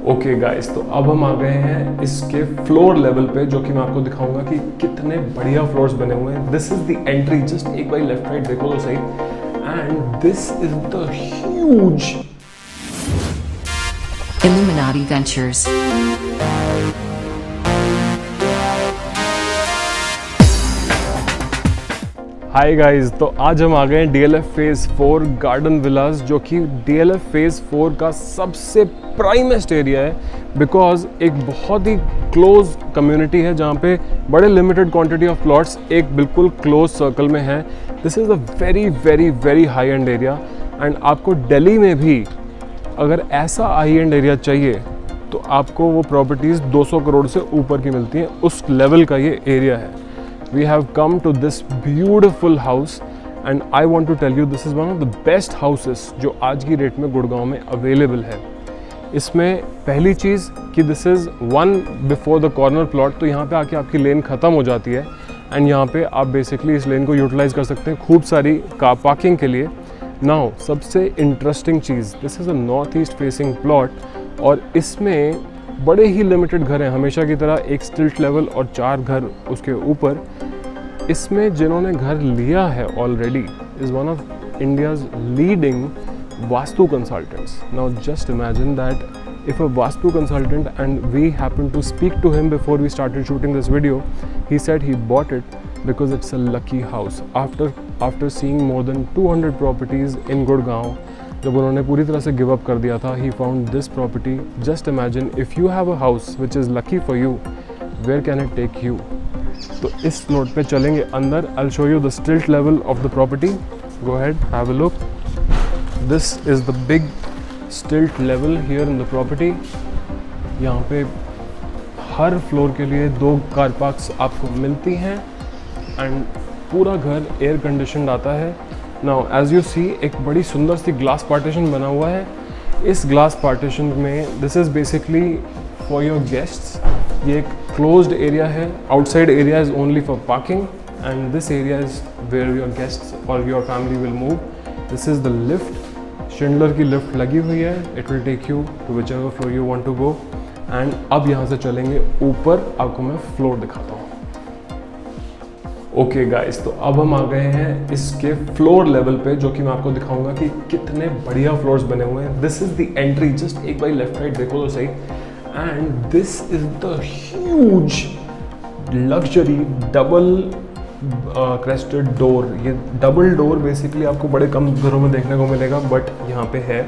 Okay guys, तो अब हम आ गए हैं इसके फ्लोर लेवल पे, जो कि मैं आपको दिखाऊंगा कि कितने बढ़िया फ्लोर्स बने हुए हैं। This is the entry, just एक बार लेफ्ट राइट देखो तो सही। And this is the huge Illuminati Ventures. Hi guys, तो आज हम आ गए हैं DLF फेज़ 4 गार्डन विलास, जो कि DLF फेज़ 4 का सबसे प्राइमेस्ट एरिया है। बिकॉज एक बहुत ही क्लोज कम्युनिटी है जहाँ पे बड़े लिमिटेड क्वांटिटी ऑफ प्लॉट्स एक बिल्कुल क्लोज सर्कल में है। This is a very very very high and area. And आपको दिल्ली में भी अगर ऐसा हाई एंड एरिया चाहिए तो आपको वो प्रॉपर्टीज़ 200 करोड़ से ऊपर की मिलती हैं। उस लेवल का ये एरिया है। We have come to this beautiful house and I want to tell you this is one of the best houses जो आज की डेट में गुड़गांव में अवेलेबल है। इसमें पहली चीज़ कि this is one before the corner plot, तो यहाँ पे आके आपकी लेन ख़त्म हो जाती है एंड यहाँ पे आप बेसिकली इस लेन को यूटिलाइज़ कर सकते हैं खूब सारी कार पार्किंग के लिए। नाउ सबसे interesting cheese, this is a north east facing plot और इसमें बड़े ही लिमिटेड घर हैं, हमेशा की तरह एक स्टिल्ट लेवल और 4 घर उसके ऊपर। इसमें जिन्होंने घर लिया है already is one of India's leading vastu consultants. Now just imagine that if a vastu consultant, and we happen to speak to him before we started shooting this video, he said he bought it because it's a lucky house after seeing more than 200 properties in Gurgaon. जब उन्होंने पूरी तरह से give up कर दिया था, he found this property. Just imagine if you have a house which is lucky for you, where can it take you. तो इस नोट पे चलेंगे अंदर। I will show you the stilt level of the property. Go ahead, have a look. This is the big stilt level here in the property. यहाँ पे हर floor के लिए 2 car parks आपको मिलती हैं एंड पूरा घर एयर कंडीशनड आता है। नाउ एज यू सी, एक बड़ी सुंदर सी ग्लास पार्टीशन बना हुआ है। इस ग्लास पार्टीशन में this is basically for your guests. ये एक क्लोज्ड एरिया है। Outside area is only for parking and this area is where your guests और your family will move. This is the lift, Schindler की lift लगी हुई है। It will take you to whichever floor you want to go. And अब यहाँ से चलेंगे ऊपर, आपको मैं फ्लोर दिखाता हूँ। ओके गाइस, तो अब हम आ गए हैं इसके फ्लोर लेवल पे, जो कि मैं आपको दिखाऊंगा कि कितने बढ़िया फ्लोर्स बने हुए हैं। This is the entry, just एक बार लेफ्ट राइट देखो तो सही। And this is the huge luxury double crested door. ये डबल डोर बेसिकली आपको बड़े कम घरों में देखने को मिलेगा, बट यहाँ पे है।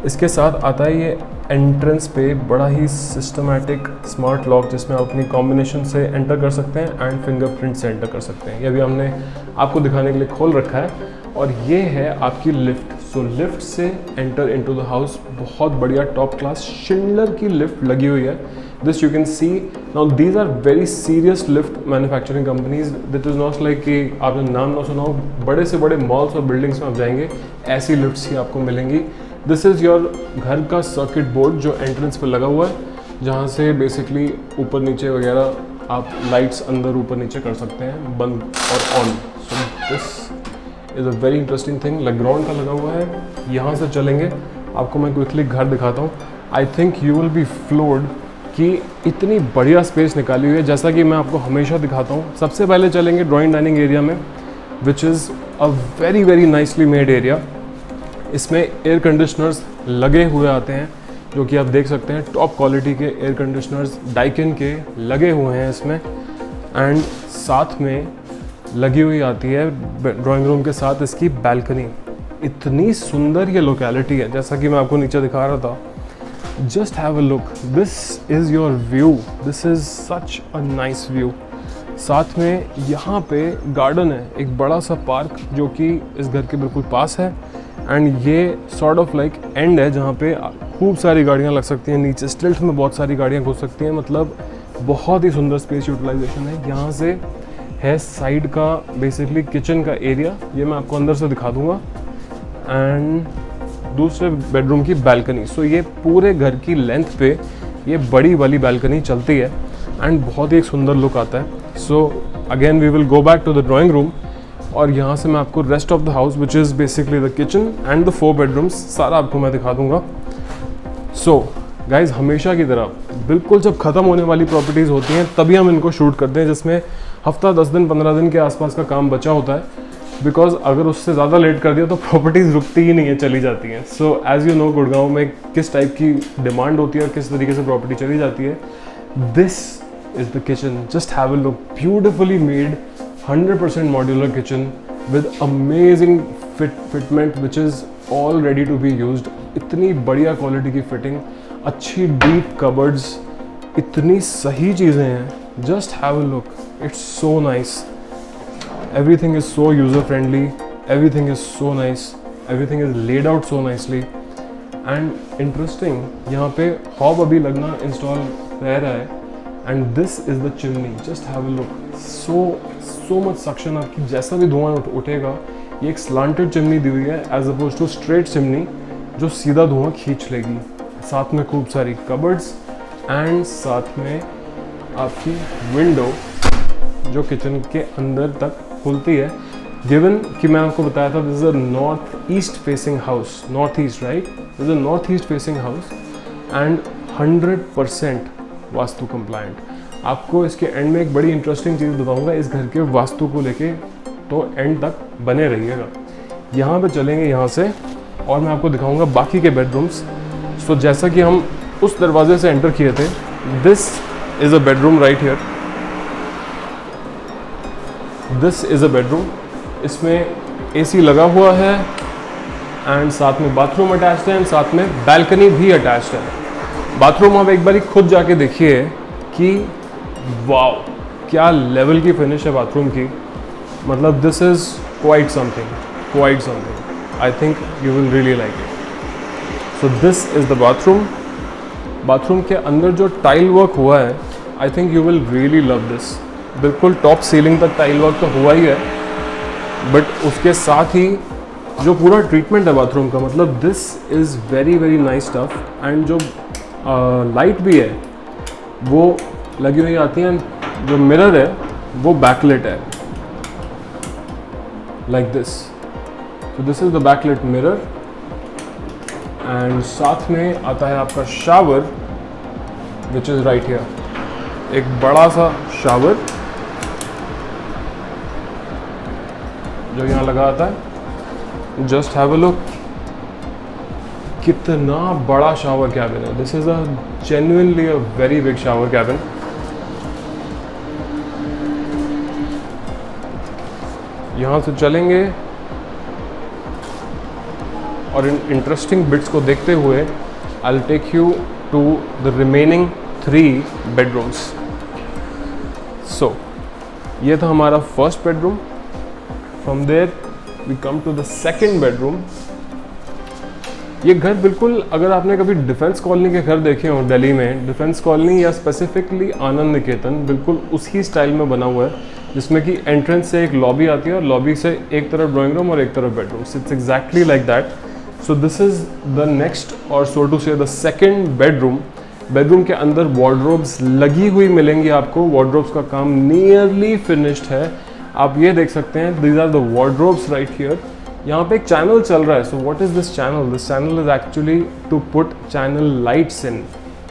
इसके साथ आता है ये एंट्रेंस पे बड़ा ही सिस्टमैटिक स्मार्ट लॉक, जिसमें आप अपनी कॉम्बिनेशन से एंटर कर सकते हैं एंड फिंगरप्रिंट से एंटर कर सकते हैं। ये भी हमने आपको दिखाने के लिए खोल रखा है। और ये है आपकी लिफ्ट। सो लिफ्ट से एंटर इनटू द हाउस। बहुत बढ़िया टॉप क्लास शिंडलर की लिफ्ट लगी हुई है। This you can see. Now these are very serious lift manufacturing companies. That is not like कि आपने नाम ना सुना हो, बड़े से बड़े मॉल्स और बिल्डिंग्स में आप जाएंगे ऐसी लिफ्ट्स ही आपको मिलेंगी। दिस इज़ योर घर का सर्किट बोर्ड जो एंट्रेंस पर लगा हुआ है, जहाँ से बेसिकली ऊपर नीचे वगैरह आप लाइट्स अंदर ऊपर नीचे कर सकते हैं, बंद और on. So this is a very interesting thing. लेग्राउंड का लगा हुआ है। यहाँ से चलेंगे, आपको मैं क्विकली घर दिखाता हूँ। I think you will be floored कि इतनी बढ़िया स्पेस निकाली हुई है, जैसा कि मैं आपको हमेशा दिखाता हूँ। सबसे पहले चलेंगे ड्राइंग डाइनिंग एरिया में, which is a very very nicely made area. इसमें एयर कंडीशनर्स लगे हुए आते हैं, जो कि आप देख सकते हैं टॉप क्वालिटी के एयर कंडीशनर्स डाइकिन के लगे हुए हैं इसमें। एंड साथ में लगी हुई आती है ड्राइंग रूम के साथ इसकी बैल्कनी। इतनी सुंदर ये लोकेलिटी है, जैसा कि मैं आपको नीचे दिखा रहा था। Just have a look, this is your view. This is such a nice view. साथ में यहाँ पे गार्डन है, एक बड़ा सा पार्क जो कि इस घर के बिल्कुल पास है। एंड ये सॉर्ट ऑफ लाइक एंड है जहाँ पे खूब सारी गाड़ियाँ लग सकती हैं। नीचे स्टिल्ट में बहुत सारी गाड़ियाँ घुस सकती हैं। मतलब बहुत ही सुंदर स्पेस यूटिलाइजेशन है। यहाँ से है साइड का बेसिकली किचन का एरिया, ये मैं आपको अंदर से दिखा दूँगा। एंड दूसरे बेडरूम की बैल्कनी। सो ये पूरे घर की लेंथ पे ये बड़ी वाली बैल्कनी चलती है एंड बहुत ही एक सुंदर लुक आता है। So again we will go back to the drawing room और यहाँ से मैं आपको rest of the house which is basically the kitchen and the 4 bedrooms सारा आपको मैं दिखा दूँगा। सो गाइज हमेशा की तरह बिल्कुल जब ख़त्म होने वाली प्रॉपर्टीज़ होती हैं तभी हम इनको शूट करते हैं, जिसमें हफ्ता 10 दिन 15 दिन के आसपास का काम बचा होता है, बिकॉज अगर उससे ज़्यादा लेट कर दिया तो प्रॉपर्टीज़ रुकती ही नहीं है, चली जाती हैं। So as you know Gurgaon में किस टाइप की डिमांड होती है और किस तरीके से प्रॉपर्टी चली जाती है। This is the kitchen, just have a look, beautifully made 100% modular kitchen with amazing fitment which is all ready to be used. इतनी बढ़िया क्वालिटी की फिटिंग, अच्छी डीप कबर्ड्स, इतनी सही चीज़ें हैं, just have a look, it's so nice. Everything is so user friendly, everything is so nice, everything is laid out so nicely and interesting। यहाँ पे हॉब अभी लगना इंस्टॉल रह रहा है and this is the chimney, just have a look, so much suction आपकी जैसा भी धुआं उठेगा, ये एक slanted chimney दी हुई है as opposed to straight chimney जो सीधा धुआं खींच लेगी। साथ में खूब सारी cupboards and साथ में आपकी विंडो जो किचन के अंदर तक खुलती है। गिवन कि मैं आपको बताया था this is a north east facing house, north east right, this is a north east facing house and 100% vastu compliant. आपको इसके एंड में एक बड़ी इंटरेस्टिंग चीज़ बताऊंगा इस घर के वास्तु को लेके, तो एंड तक बने रहिएगा। यहाँ पे चलेंगे यहाँ से और मैं आपको दिखाऊंगा बाकी के बेडरूम्स। सो जैसा कि हम उस दरवाजे से एंटर किए थे, this is a bedroom right here, this is a bedroom. इसमें एसी लगा हुआ है एंड साथ में बाथरूम अटैच्ड है एंड साथ में बैल्कनी भी अटैच्ड है। बाथरूम आप एक बारी खुद जाके देखिए कि वाओ क्या लेवल की फिनिश है बाथरूम की, मतलब this is quite something, I think you will really like it. So this is the bathroom. Bathroom के अंदर जो टाइल वर्क हुआ है, I think you will really love this. बिल्कुल टॉप सीलिंग तक टाइल वर्क तो हुआ ही है, बट उसके साथ ही जो पूरा ट्रीटमेंट है बाथरूम का, मतलब this is very very nice stuff. And जो लाइट भी है वो लगी हुई आती है, जो मिरर है वो बैकलेट है लाइक दिस। तो this is the बैकलेट mirror and साथ में आता है आपका shower which is right here, एक बड़ा सा शावर जो यहाँ लगा आता है। जस्ट हैव अ लुक, कितना बड़ा शावर कैबिन है। This is a genuinely a very big shower cabin. यहाँ से चलेंगे और इन इंटरेस्टिंग बिट्स को देखते हुए I will take you to the remaining 3 bedrooms. So ये था हमारा first bedroom. From there we come to the second bedroom। ये घर बिल्कुल, अगर आपने कभी डिफेंस कॉलोनी के घर देखे हो दिल्ली में, डिफेंस कॉलोनी या स्पेसिफिकली आनंद निकेतन, बिल्कुल उसी स्टाइल में बना हुआ है, जिसमें कि एंट्रेंस से एक लॉबी आती है और लॉबी से एक तरफ ड्राइंग रूम और एक तरफ bedroom. It's exactly like that. So this is the next और सो टू से द सेकेंड बेडरूम। बेडरूम के अंदर वार्डरोब्स लगी हुई मिलेंगी आपको, वार्डरोब्स का काम नियरली फिनिश्ड है। आप ये देख सकते हैं, these are the wardrobes right here. यहाँ पे एक चैनल चल रहा है। So what is this channel? This channel is actually to put channel lights in.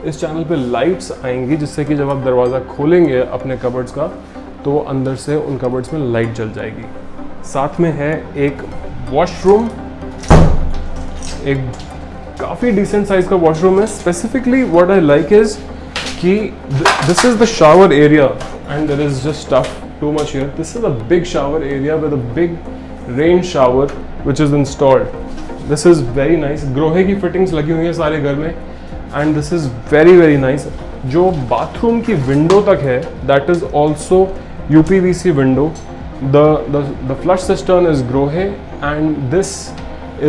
इस चैनल पे लाइट्स आएंगी जिससे कि जब आप दरवाज़ा खोलेंगे अपने कबर्ड्स का तो अंदर से उन कबर्ड्स में लाइट जल जाएगी। साथ में है एक वॉशरूम, एक काफ़ी डिसेंट साइज का वॉशरूम है। Specifically what I like is कि this is the shower area and there is just stuff too much here. This is a big shower area with a big rain shower which is installed. This is very nice. Grohe की fittings लगी हुई हैं सारे घर में and this is very very nice. जो bathroom की window तक है that is also UPVC window. The flush cistern is Grohe and this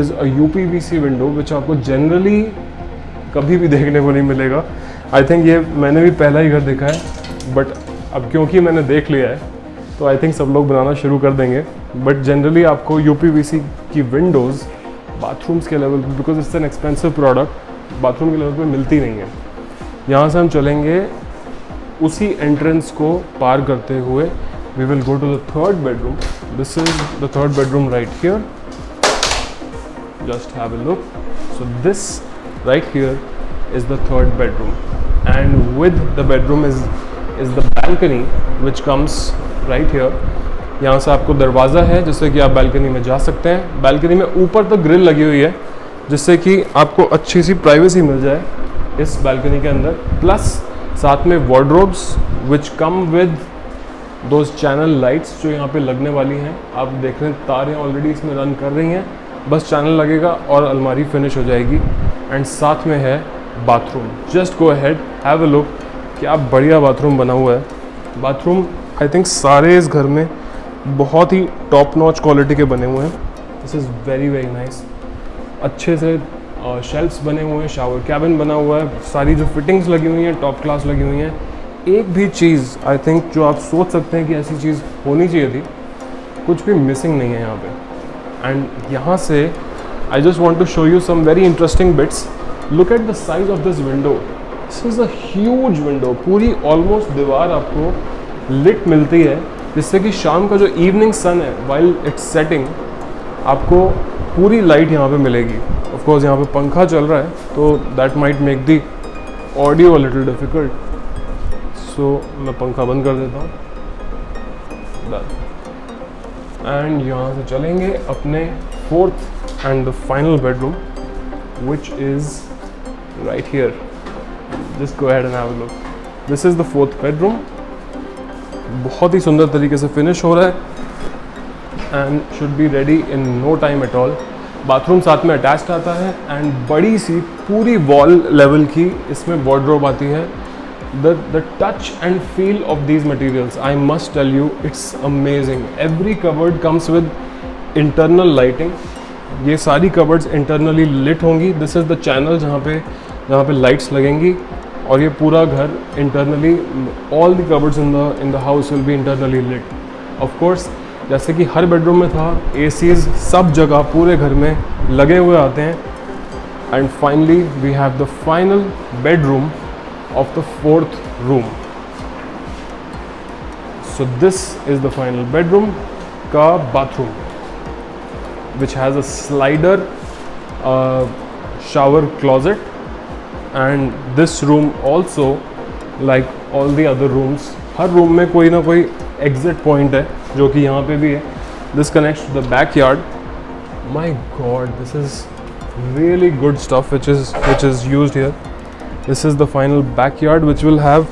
is a UPVC window which आपको generally कभी भी देखने को नहीं मिलेगा। I think ये मैंने भी पहला ही घर देखा है, but अब क्योंकि मैंने देख लिया है तो आई थिंक सब लोग बनाना शुरू कर देंगे। बट जनरली आपको यूपीवीसी की विंडोज़ बाथरूम्स के लेवल पे, because it's an expensive product, bathroom के लेवल पे मिलती नहीं है। यहाँ से हम चलेंगे उसी एंट्रेंस को पार करते हुए, we will go to the third bedroom. This is the third bedroom right here. Just have a look. So this right here is the third bedroom, and with the bedroom is the balcony which comes right here. यहाँ से आपको दरवाज़ा है जिससे कि आप balcony में जा सकते हैं. बालकनी में ऊपर तक ग्रिल लगी हुई है जिससे कि आपको अच्छी सी प्राइवेसी मिल जाए इस बालकनी के अंदर. प्लस साथ में wardrobes which come with those channel lights जो यहाँ पे लगने वाली हैं. आप देख रहे हैं तारें ऑलरेडी इसमें रन कर रही हैं, बस चैनल लगेगा और अलमारी फिनिश हो जाएगी. एंड साथ में है bathroom. Just go ahead, have a look. क्या बढ़िया बाथरूम बना हुआ है. बाथरूम आई थिंक सारे इस घर में बहुत ही टॉप नॉच क्वालिटी के बने हुए हैं. This is very very nice. अच्छे से शेल्फ्स बने हुए हैं, शावर कैबिन बना हुआ है, सारी जो फिटिंग्स लगी हुई हैं टॉप क्लास लगी हुई हैं. एक भी चीज़ आई थिंक जो आप सोच सकते हैं कि ऐसी चीज़ होनी चाहिए थी, कुछ भी मिसिंग नहीं है यहाँ पे. एंड यहाँ से I just want to show you some very interesting bits. Look at the size of this window. This is a huge window. पूरी ऑलमोस्ट दीवार आपको लिट मिलती है जिससे कि शाम का जो इवनिंग सन है वाइल इट्स सेटिंग आपको पूरी लाइट यहाँ पे मिलेगी. ऑफ कोर्स यहाँ पे पंखा चल रहा है तो that might make the audio a little difficult. So मैं पंखा बंद कर देता हूँ. एंड यहाँ से चलेंगे अपने fourth and the final bedroom which is right here. Just go ahead and have a look. This is the fourth bedroom. बहुत ही सुंदर तरीके से फिनिश हो रहा है and should be ready in no time at all. Bathroom साथ में अटैच्ड आता है एंड बड़ी सी पूरी वॉल लेवल की इसमें वार्डरोब आती है. the touch and feel of these materials, I must tell you, it's amazing. Every cupboard comes with internal lighting. ये सारी cupboards internally lit होंगी. This is the channel जहाँ पे lights लगेंगी और ये पूरा घर internally, all the cupboards in the house will be internally lit. Of course, जैसे कि हर बेडरूम में था, ACs सब जगह पूरे घर में लगे हुए आते हैं. And finally we have the final bedroom of the fourth room. So this is the final bedroom ka bathroom which has a slider shower closet, and this room also, like all the other rooms, her room में कोई ना कोई exit point है जो कि यहाँ पे भी है. This connects to the backyard. My God, this is really good stuff which is used here. This is the final backyard which will have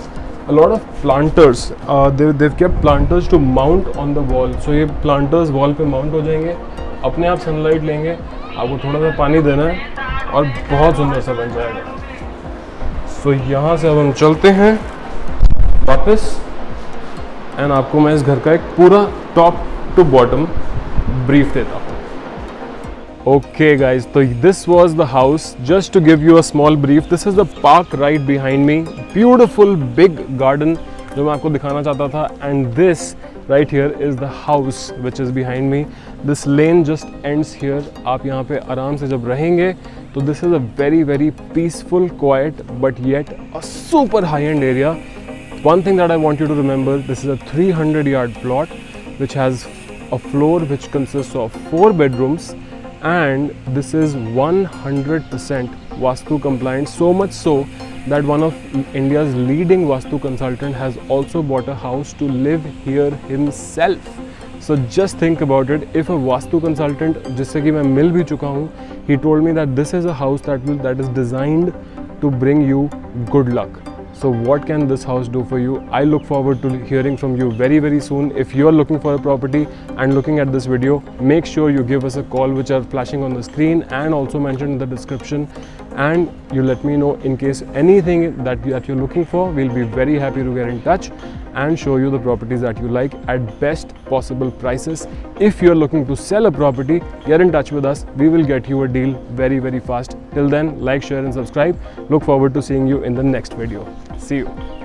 a lot of planters. They've kept planters to mount on the wall. So ये planters wall पे mount हो जाएंगे, अपने आप sunlight लेंगे, आपको थोड़ा सा पानी देना है और बहुत सुंदर सा बन जाएगा. So यहाँ से अब हम चलते हैं वापस एंड आपको मैं इस घर का एक पूरा टॉप टू बॉटम ब्रीफ देता हूँ. Okay guys, so this was the house. Just to give you a small brief, this is the park right behind me. Beautiful big garden जो मैं आपको दिखाना चाहता था. And this right here is the house which is behind me. This lane just ends here. आप यहाँ पे आराम से जब रहेंगे तो this is a very very peaceful, quiet but yet a super high-end area. One thing that I want you to remember, this is a 300-yard plot which has a floor which consists of 4 bedrooms. And this is 100% Vastu compliant, so much so that one of India's leading Vastu consultant has also bought a house to live here himself. So just think about it. If a Vastu consultant, जिससे कि मैं मिल भी चुका हूँ, he told me that this is a house that is designed to bring you good luck. So what can this house do for you? I look forward to hearing from you very very soon. If you are looking for a property and looking at this video, make sure you give us a call which are flashing on the screen and also mentioned in the description, and you let me know in case anything that you're looking for. We'll be very happy to get in touch and show you the properties that you like at best possible prices. If you're looking to sell a property, get in touch with us. We will get you a deal very very fast. Till then, like, share and subscribe. Look forward to seeing you in the next video. See you.